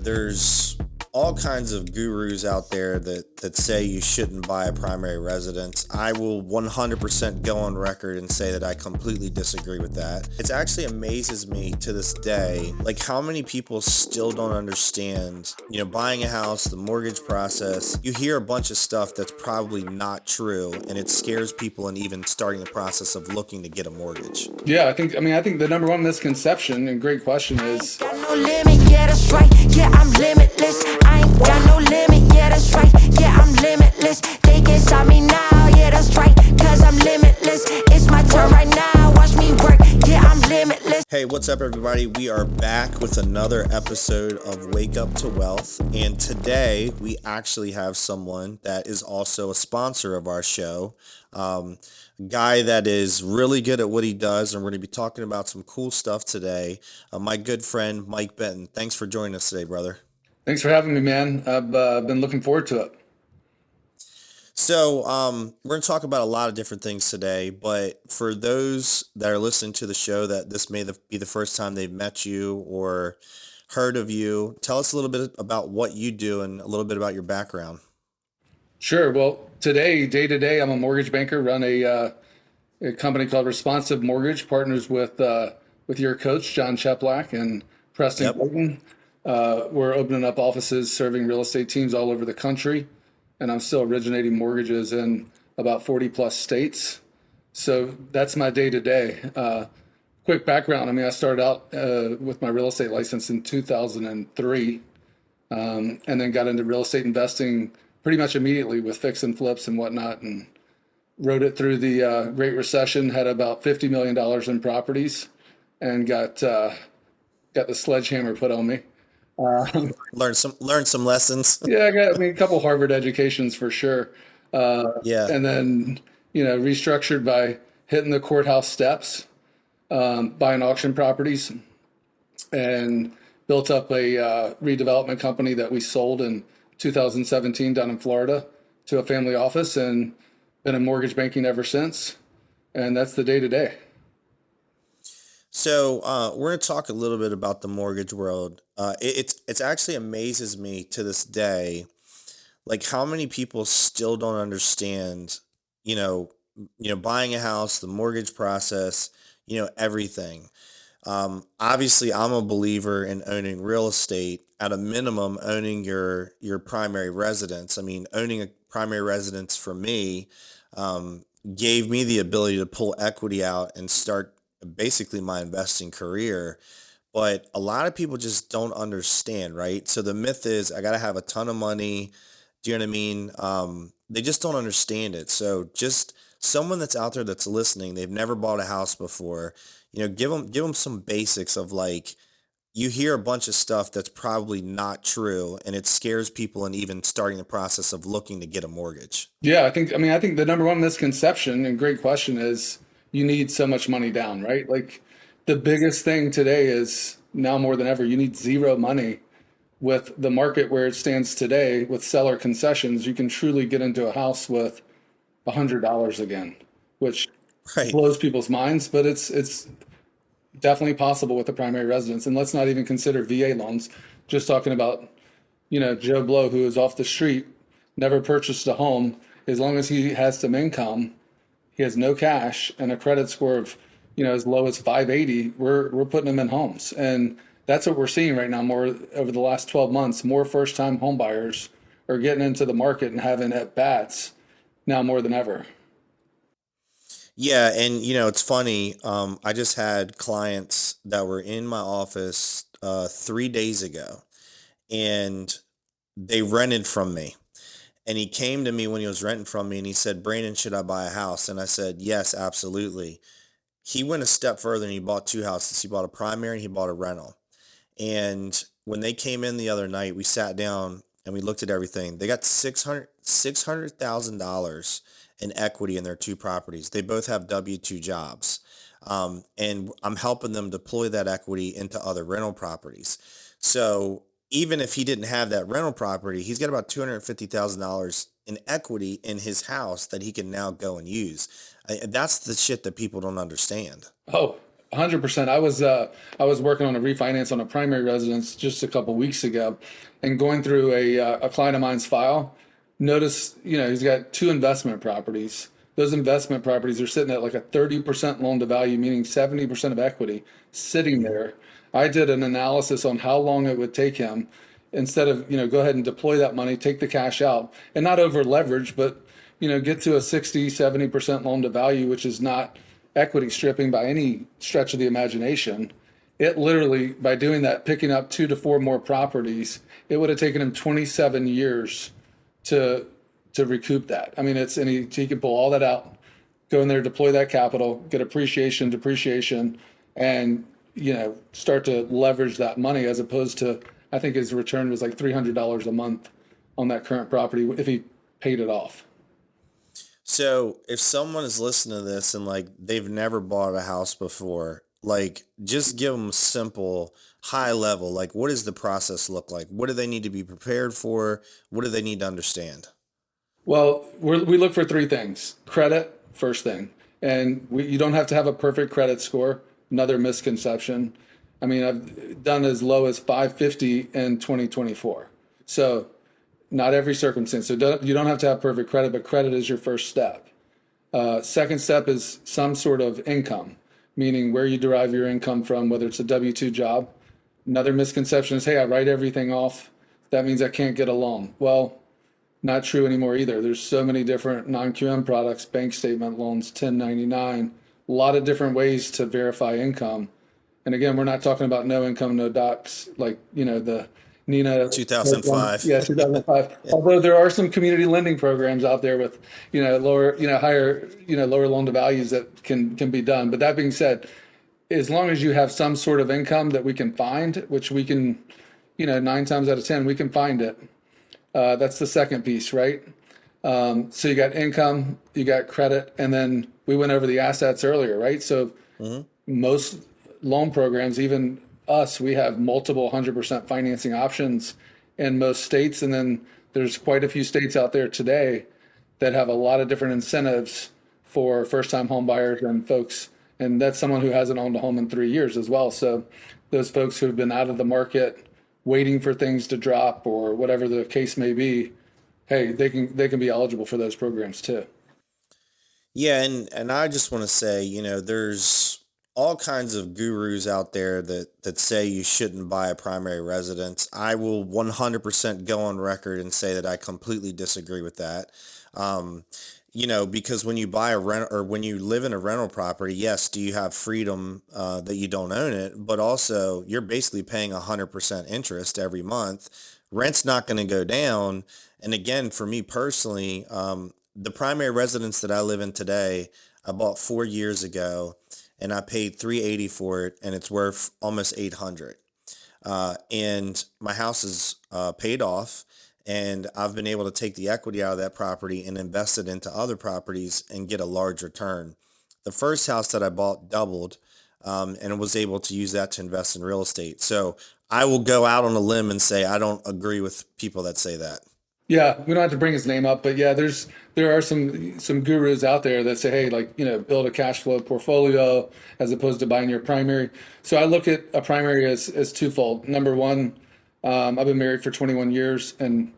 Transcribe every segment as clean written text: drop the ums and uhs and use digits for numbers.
there's all kinds of gurus out there that say you shouldn't buy a primary residence. I will 100% go on record and say that I completely disagree with that. It actually amazes me to this day, like how many people still don't understand, buying a house, the mortgage process. You hear a bunch of stuff that's probably not true, and it scares people in even starting the process of looking to get a mortgage. Yeah, I think the number one misconception and great question is, Got no limit, yeah, that's right. Yeah, I'm limitless. I ain't got no limit, yeah, that's right. Yeah, I'm limitless. They can stop me now, yeah, that's right. Cause I'm limitless. It's my turn right now. Watch me work. Yeah, I'm limitless. Hey, what's up, everybody? We are back with another episode of Wake Up to Wealth. And today we actually have someone that is also a sponsor of our show. A guy that is really good at what he does, and we're going to be talking about some cool stuff today. My good friend, Mike Benton. Thanks for joining us today, brother. thanks for having me, man. I've been looking forward to it. So we're going to talk about a lot of different things today, but for those that are listening to the show that this may be the first time they've met you or heard of you, tell us a little bit about what you do and a little bit about your background. Sure. Well, today, day to day, I'm a mortgage banker, run a company called Responsive Mortgage, partners with your coach, John Cheplack and Preston Clayton. We're opening up offices, serving real estate teams all over the country. And I'm still originating mortgages in about 40 plus states. So that's my day to day. Quick background. I started out with my real estate license in 2003, and then got into real estate investing pretty much immediately with fix and flips and whatnot, and rode it through the Great Recession, had about $50 million in properties, and got the sledgehammer put on me. Learn some lessons. Yeah, I got a couple Harvard educations for sure. Yeah. And then, restructured by hitting the courthouse steps, buying auction properties, and built up a redevelopment company that we sold in 2017 down in Florida to a family office, and been in mortgage banking ever since. And that's the day to day. So we're going to talk a little bit about the mortgage world. It's actually amazes me to this day, like how many people still don't understand, buying a house, the mortgage process, everything. Obviously, I'm a believer in owning real estate, at a minimum, owning your primary residence. Owning a primary residence for me gave me the ability to pull equity out and start basically my investing career. But a lot of people just don't understand, right? So the myth is I got to have a ton of money. Do you know what I mean? They just don't understand it. So just someone that's out there that's listening, they've never bought a house before, give them some basics of, like, you hear a bunch of stuff that's probably not true, and it scares people in even starting the process of looking to get a mortgage. Yeah, I think the number one misconception and great question is you need so much money down, right? Like, the biggest thing today is, now more than ever, you need zero money. With the market where it stands today, with seller concessions, you can truly get into a house with $100 again, which Right. blows people's minds, but it's definitely possible with a primary residence. And let's not even consider VA loans. Just talking about, Joe Blow, who is off the street, never purchased a home. As long as he has some income, he has no cash, and a credit score of, as low as 580, we're putting him in homes. And that's what we're seeing right now. More over the last 12 months, more first-time home buyers are getting into the market and having at bats now more than ever. Yeah, and it's funny. I just had clients that were in my office 3 days ago, and they rented from me. And he came to me when he was renting from me, and he said, "Brandon, should I buy a house?" And I said, "Yes, absolutely." He went a step further and he bought two houses. He bought a primary and he bought a rental. And when they came in the other night, we sat down and we looked at everything. They got $600,000 in equity in their two properties. They both have W-2 jobs. And I'm helping them deploy that equity into other rental properties. So even if he didn't have that rental property, he's got about $250,000 in equity in his house that he can now go and use. That's the shit that people don't understand. Oh, 100%. I was working on a refinance on a primary residence just a couple weeks ago, and going through a client of mine's file. Notice, he's got two investment properties. Those investment properties are sitting at like a 30% loan to value, meaning 70% of equity sitting there. I did an analysis on how long it would take him, instead of, go ahead and deploy that money, take the cash out and not over leverage, but, get to a 60, 70% loan to value, which is not equity stripping by any stretch of the imagination. It literally, by doing that, picking up 2 to 4 more properties, it would have taken him 27 years to recoup that. I mean, he can pull all that out, go in there, deploy that capital, get appreciation, depreciation, and start to leverage that money, as opposed to, I think his return was like $300 a month on that current property if he paid it off. So if someone is listening to this and like they've never bought a house before, like just give them a simple high level, like what does the process look like? What do they need to be prepared for? What do they need to understand? Well, we look for three things. Credit, first thing. And you don't have to have a perfect credit score. Another misconception. I mean, I've done as low as 550 in 2024. So not every circumstance. So you don't have to have perfect credit, but credit is your first step. Second step is some sort of income, meaning where you derive your income from, whether it's a W-2 job. Another misconception is, hey, I write everything off. That means I can't get a loan. Well, not true anymore either. There's so many different non-QM products, bank statement loans, 1099, a lot of different ways to verify income. And again, we're not talking about no income, no docs, like, the Nina 2005. Yeah, 2005. Yeah. Although there are some community lending programs out there with, lower, higher, lower loan to values that can be done. But that being said, as long as you have some sort of income that we can find, which we can, 9 times out of 10, we can find it. That's the second piece, right? So you got income, you got credit, and then we went over the assets earlier, right? So most loan programs, even us, we have multiple 100% financing options in most states. And then there's quite a few states out there today that have a lot of different incentives for first-time home buyers and folks. And that's someone who hasn't owned a home in 3 years as well. So those folks who have been out of the market waiting for things to drop or whatever the case may be, hey, they can be eligible for those programs too. Yeah, and I just want to say, there's all kinds of gurus out there that say you shouldn't buy a primary residence. I will 100% go on record and say that I completely disagree with that. Because when you buy a rent or when you live in a rental property, yes, do you have freedom that you don't own it, but also you're basically paying 100% interest every month. Rent's not going to go down. And again, for me personally, the primary residence that I live in today, I bought 4 years ago, and I paid $380 for it, and it's worth almost $800. And my house is paid off, and I've been able to take the equity out of that property and invest it into other properties and get a large return. The first house that I bought doubled, and was able to use that to invest in real estate. So I will go out on a limb and say I don't agree with people that say that. Yeah, we don't have to bring his name up, but yeah, there are some gurus out there that say, hey, like, build a cash flow portfolio as opposed to buying your primary. So I look at a primary as twofold. Number one, I've been married for 21 years, and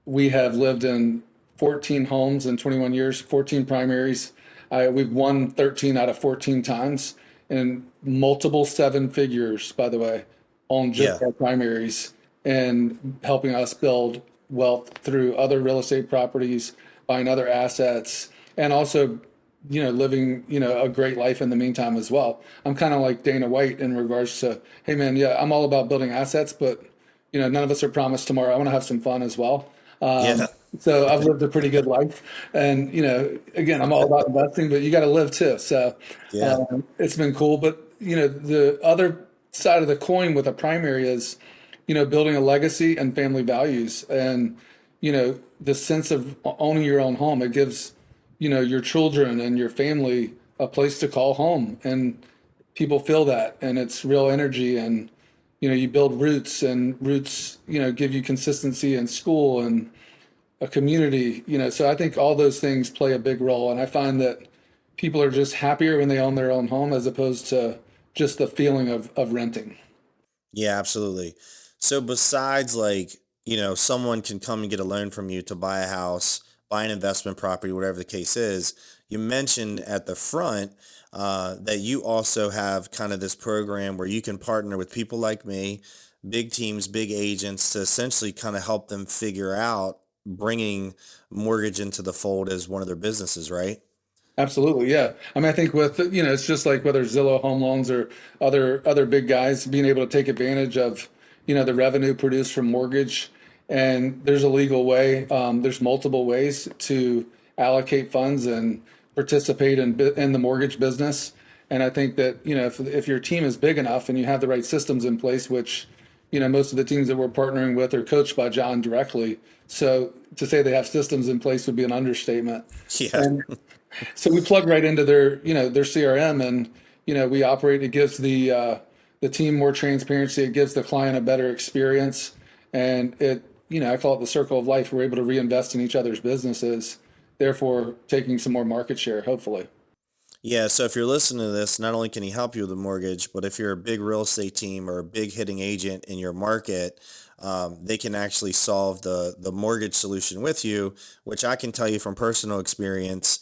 we have lived in 14 homes in 21 years, 14 primaries. We've won 13 out of 14 times, and multiple 7 figures, by the way, on just our primaries, and helping us build wealth through other real estate properties, buying other assets, and also, living, a great life in the meantime as well. I'm kind of like Dana White in regards to, hey man, yeah, I'm all about building assets, but none of us are promised tomorrow. I want to have some fun as well. So I've lived a pretty good life, and again, I'm all about investing, but you got to live too. So it's been cool. But the other side of the coin with a primary is, building a legacy and family values, and the sense of owning your own home. It gives your children and your family a place to call home, and people feel that, and it's real energy, and you build roots, and roots give you consistency in school and a community. So I think all those things play a big role, and I find that people are just happier when they own their own home as opposed to just the feeling of renting. Yeah, absolutely. So besides like, someone can come and get a loan from you to buy a house, buy an investment property, whatever the case is, you mentioned at the front that you also have kind of this program where you can partner with people like me, big teams, big agents to essentially kind of help them figure out bringing mortgage into the fold as one of their businesses, right? Absolutely, yeah. I mean, I think with it's just like whether Zillow Home Loans or other big guys being able to take advantage of the revenue produced from mortgage, and there's a legal way. There's multiple ways to allocate funds and participate in the mortgage business. And I think that if your team is big enough and you have the right systems in place, which most of the teams that we're partnering with are coached by John directly. So to say they have systems in place would be an understatement. Yeah. And so we plug right into their CRM, and we operate. It gives the team more transparency. It gives the client a better experience, and I call it the circle of life. We're able to reinvest in each other's businesses, therefore taking some more market share, hopefully. Yeah, so if you're listening to this, not only can he help you with a mortgage, but if you're a big real estate team or a big hitting agent in your market, they can actually solve the mortgage solution with you, which I can tell you from personal experience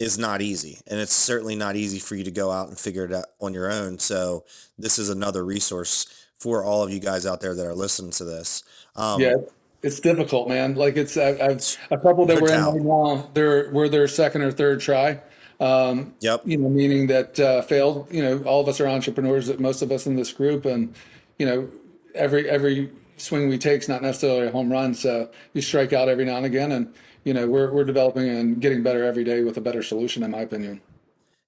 is not easy. And it's certainly not easy for you to go out and figure it out on your own. So this is another resource for all of you guys out there that are listening to this. Yeah, it's difficult, man. Like I've a couple that No we're in doubt. right now. We're their second or third try. Yep. Meaning that failed. All of us are entrepreneurs. Most of us in this group, and you know, every swing we take is not necessarily a home run. So you strike out every now and again, and we're developing and getting better every day with a better solution, in my opinion.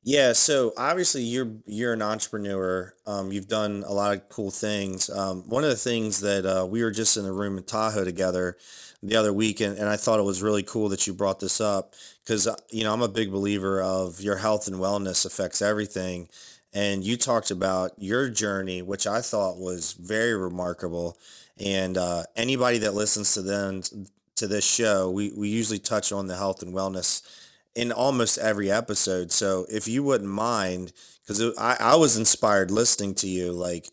Yeah, so obviously you're an entrepreneur. You've done a lot of cool things. One of the things that we were just in a room in Tahoe together the other week, and I thought it was really cool that you brought this up because I'm a big believer of your health and wellness affects everything. And you talked about your journey, which I thought was very remarkable. And anybody that listens to this show, we usually touch on the health and wellness in almost every episode. So if you wouldn't mind, because I was inspired listening to you, like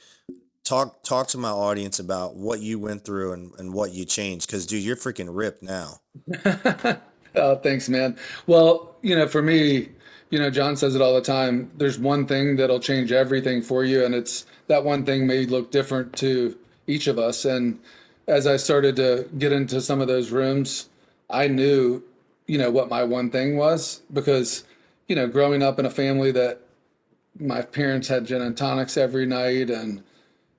talk to my audience about what you went through and what you changed. Because dude, you're freaking ripped now. Oh, thanks, man. Well, for me, John says it all the time. There's one thing that'll change everything for you, and it's that one thing may look different to each of us. And as I started to get into some of those rooms, I knew, what my one thing was because, growing up in a family that my parents had gin and tonics every night and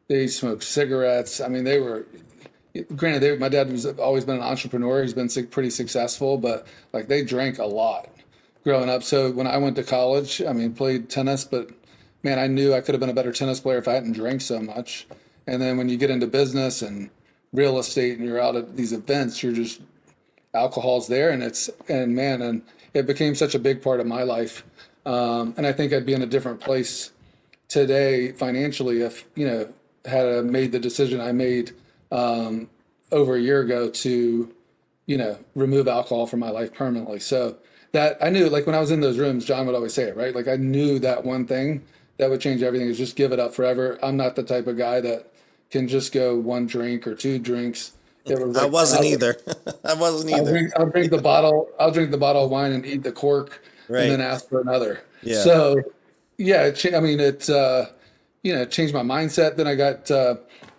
they smoked cigarettes. I mean, they were, granted, my dad was always been an entrepreneur. He's been pretty successful, but like they drank a lot growing up. So when I went to college, I mean, played tennis, but man, I knew I could have been a better tennis player if I hadn't drank so much. And then when you get into business and real estate and you're out at these events, you're just alcohol's there, and it became such a big part of my life. And I think I'd be in a different place today financially if had I made the decision I made over a year ago to remove alcohol from my life permanently. So that I knew, like when I was in those rooms, John would always say it, right? Like I knew that one thing that would change everything is just give it up forever. I'm not the type of guy that can just go one drink or two drinks. It was I like, wasn't either. I wasn't either. I'll drink the bottle. I'll drink the bottle of wine and eat the cork, and Right. then ask for another. Yeah. So, yeah, I mean, it changed my mindset. Then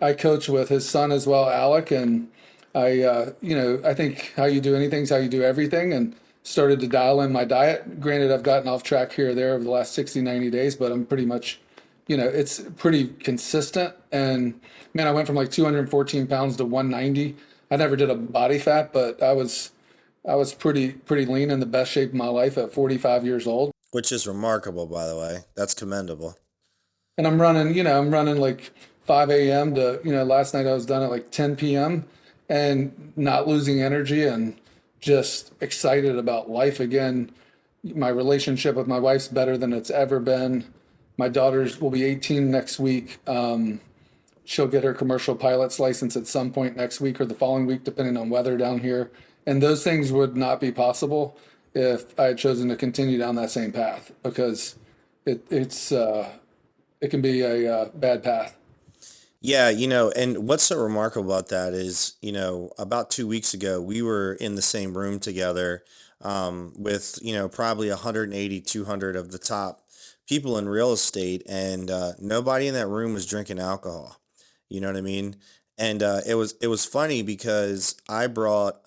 I coach with his son as well, Alec, and I think how you do anything is how you do everything, and started to dial in my diet. Granted, I've gotten off track here or there over the last 60, 90 days, but I'm pretty much, it's pretty consistent. And man, I went from like 214 pounds to 190. I never did a body fat, but I was pretty lean, in the best shape of my life at 45 years old. Which is remarkable, by the way. That's commendable. And I'm running like 5 a.m. to, last night I was done at like 10 p.m. and not losing energy and just excited about life again. My relationship with my wife's better than it's ever been. My daughters will be 18 next week. She'll get her commercial pilot's license at some point next week or the following week, depending on weather down here. And those things would not be possible if I had chosen to continue down that same path, because it's it can be a bad path. Yeah, and what's so remarkable about that is, about 2 weeks ago, we were in the same room together with, probably 180, 200 of the top people in real estate, and nobody in that room was drinking alcohol. You know what I mean? And it was funny because I brought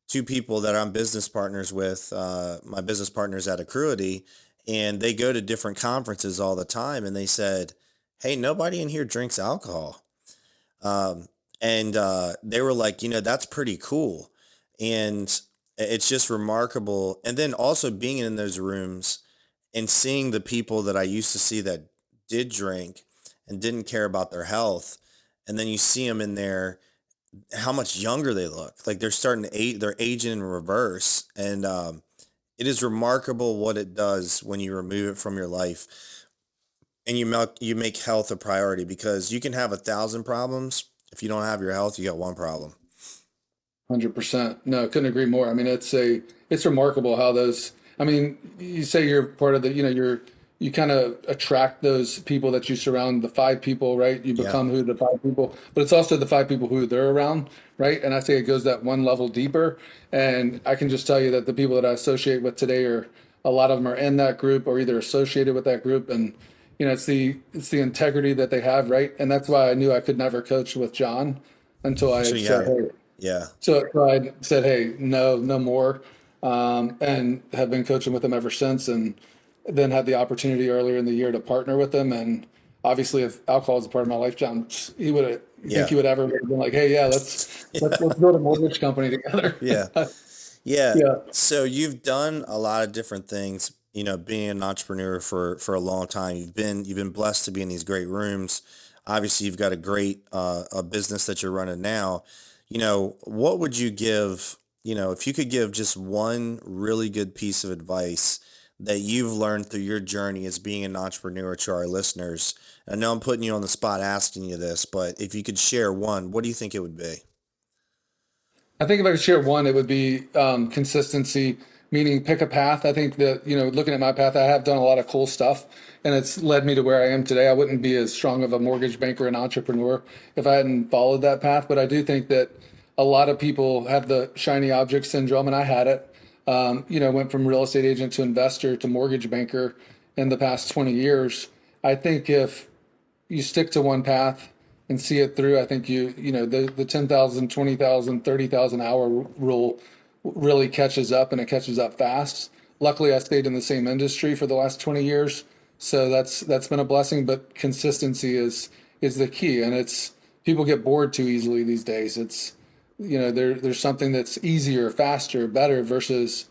two people that I'm business partners with, my business partners at Accruity, and they go to different conferences all the time, and they said, "Hey, nobody in here drinks alcohol." Um, and they were like, that's pretty cool. And it's just remarkable. And then also being in those rooms and seeing the people that I used to see that did drink and didn't care about their health. And then you see them in there, how much younger they look. Like they're starting to age, they're aging in reverse. And it is remarkable what it does when you remove it from your life and you make health a priority, because you can have 1,000 problems. If you don't have your health, you got one problem. 100%. No, couldn't agree more. I mean, it's remarkable how those. I mean, you say you're part of the. You kind of attract those people that you surround. The five people, right? You Yeah. become who the five people. But it's also the five people who they're around, right? And I say it goes that one level deeper. And I can just tell you that the people that I associate with today are a lot of them are in that group or either associated with that group. And it's the integrity that they have, right? And that's why I knew I could never coach with John until I So had said, yeah, hey. yeah, So I said, hey, no, no more, and have been coaching with him ever since. And then had the opportunity earlier in the year to partner with him. And obviously, if alcohol is a part of my life, John, he would have. You think yeah, he would ever have been like, hey, yeah, let's build a mortgage company together? yeah, yeah. Yeah, So you've done a lot of different things. Being an entrepreneur for a long time, you've been blessed to be in these great rooms. Obviously, you've got a great a business that you're running now. What would you give? If you could give just one really good piece of advice that you've learned through your journey as being an entrepreneur to our listeners. I know I'm putting you on the spot asking you this, but if you could share one, what do you think it would be? I think if I could share one, it would be consistency, meaning pick a path. I think that, looking at my path, I have done a lot of cool stuff and it's led me to where I am today. I wouldn't be as strong of a mortgage banker and entrepreneur if I hadn't followed that path. But I do think that a lot of people have the shiny object syndrome, and I had it. Went from real estate agent to investor to mortgage banker in the past 20 years. I think if you stick to one path and see it through, I think the 10,000, 20,000, 30,000 hour rule really catches up, and it catches up fast. Luckily, I stayed in the same industry for the last 20 years, so that's been a blessing. But consistency is the key, and it's people get bored too easily these days. It's there's something that's easier, faster, better versus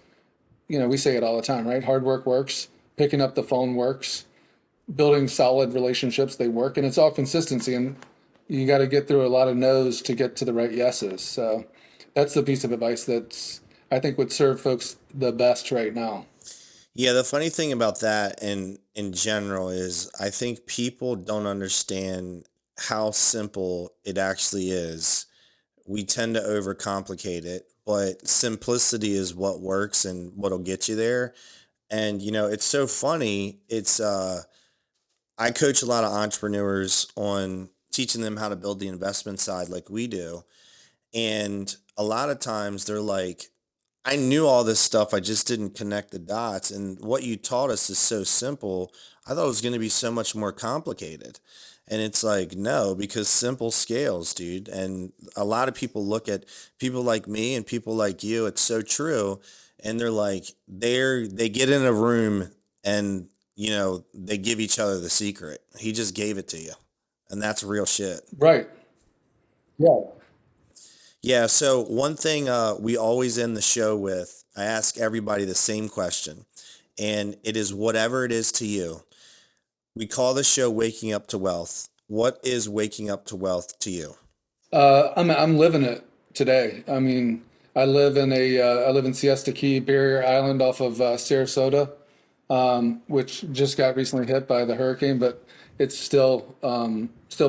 we say it all the time, right? Hard work works, picking up the phone works, building solid relationships, they work, and it's all consistency. And you got to get through a lot of no's to get to the right yeses. So that's the piece of advice that's I think would serve folks the best right now. Yeah, the funny thing about that in general is I think people don't understand how simple it actually is. We tend to overcomplicate it, but simplicity is what works and what'll get you there. And it's so funny. It's I coach a lot of entrepreneurs on teaching them how to build the investment side like we do. And a lot of times they're like, I knew all this stuff, I just didn't connect the dots. And what you taught us is so simple. I thought it was going to be so much more complicated. And it's like, no, because simple scales, dude. And a lot of people look at people like me and people like you. It's so true. And they're like, they get in a room and, they give each other the secret. He just gave it to you. And that's real shit. Right. Yeah. Yeah. So one thing we always end the show with, I ask everybody the same question, and it is whatever it is to you. We call the show Waking Up to Wealth. What is waking up to wealth to you? I'm living it today. I mean, I live in Siesta Key, Barrier Island, off of Sarasota, which just got recently hit by the hurricane, but it's still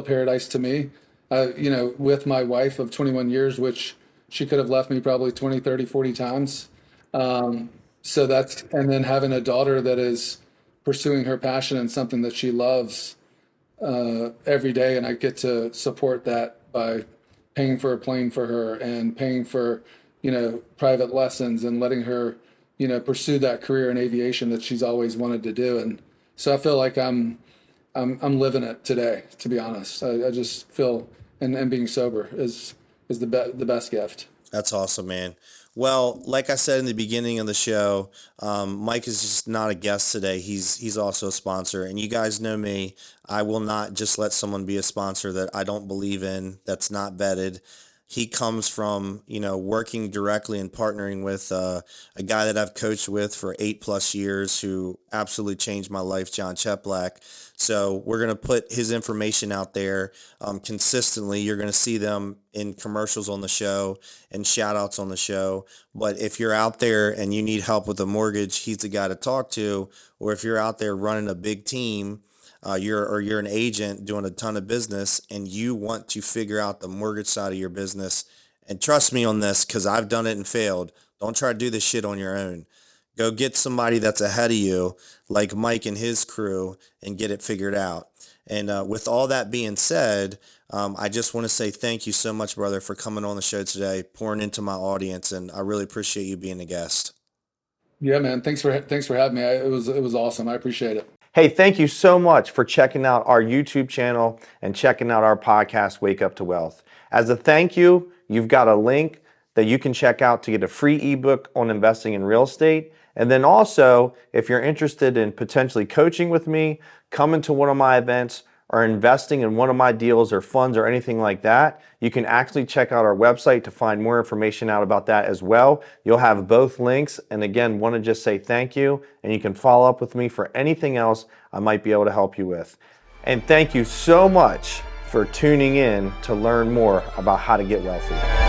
paradise to me. With my wife of 21 years, which she could have left me probably 20, 30, 40 times. So and then having a daughter that is pursuing her passion and something that she loves every day, and I get to support that by paying for a plane for her and paying for, private lessons and letting her, pursue that career in aviation that she's always wanted to do. And so I feel like I'm living it today, to be honest. I just feel, and being sober is the best gift. That's awesome, man. Well, like I said in the beginning of the show, Mike is just not a guest today. He's also a sponsor. And you guys know me. I will not just let someone be a sponsor that I don't believe in, that's not vetted. He comes from, working directly and partnering with a guy that I've coached with for 8+ years who absolutely changed my life, John Cheplack. So we're going to put his information out there consistently. You're going to see them in commercials on the show and shout outs on the show. But if you're out there and you need help with a mortgage, he's the guy to talk to. Or if you're out there running a big team, you're an agent doing a ton of business and you want to figure out the mortgage side of your business. And trust me on this, because I've done it and failed. Don't try to do this shit on your own. Go get somebody that's ahead of you, like Mike and his crew, and get it figured out. And with all that being said, I just want to say thank you so much, brother, for coming on the show today, pouring into my audience, and I really appreciate you being a guest. Yeah, man. Thanks for having me. It was awesome. I appreciate it. Hey, thank you so much for checking out our YouTube channel and checking out our podcast, Wake Up to Wealth. As a thank you, you've got a link that you can check out to get a free ebook on investing in real estate. And then also, if you're interested in potentially coaching with me, coming to one of my events, or investing in one of my deals or funds or anything like that, you can actually check out our website to find more information out about that as well. You'll have both links. And again, want to just say thank you. And you can follow up with me for anything else I might be able to help you with. And thank you so much for tuning in to learn more about how to get wealthy.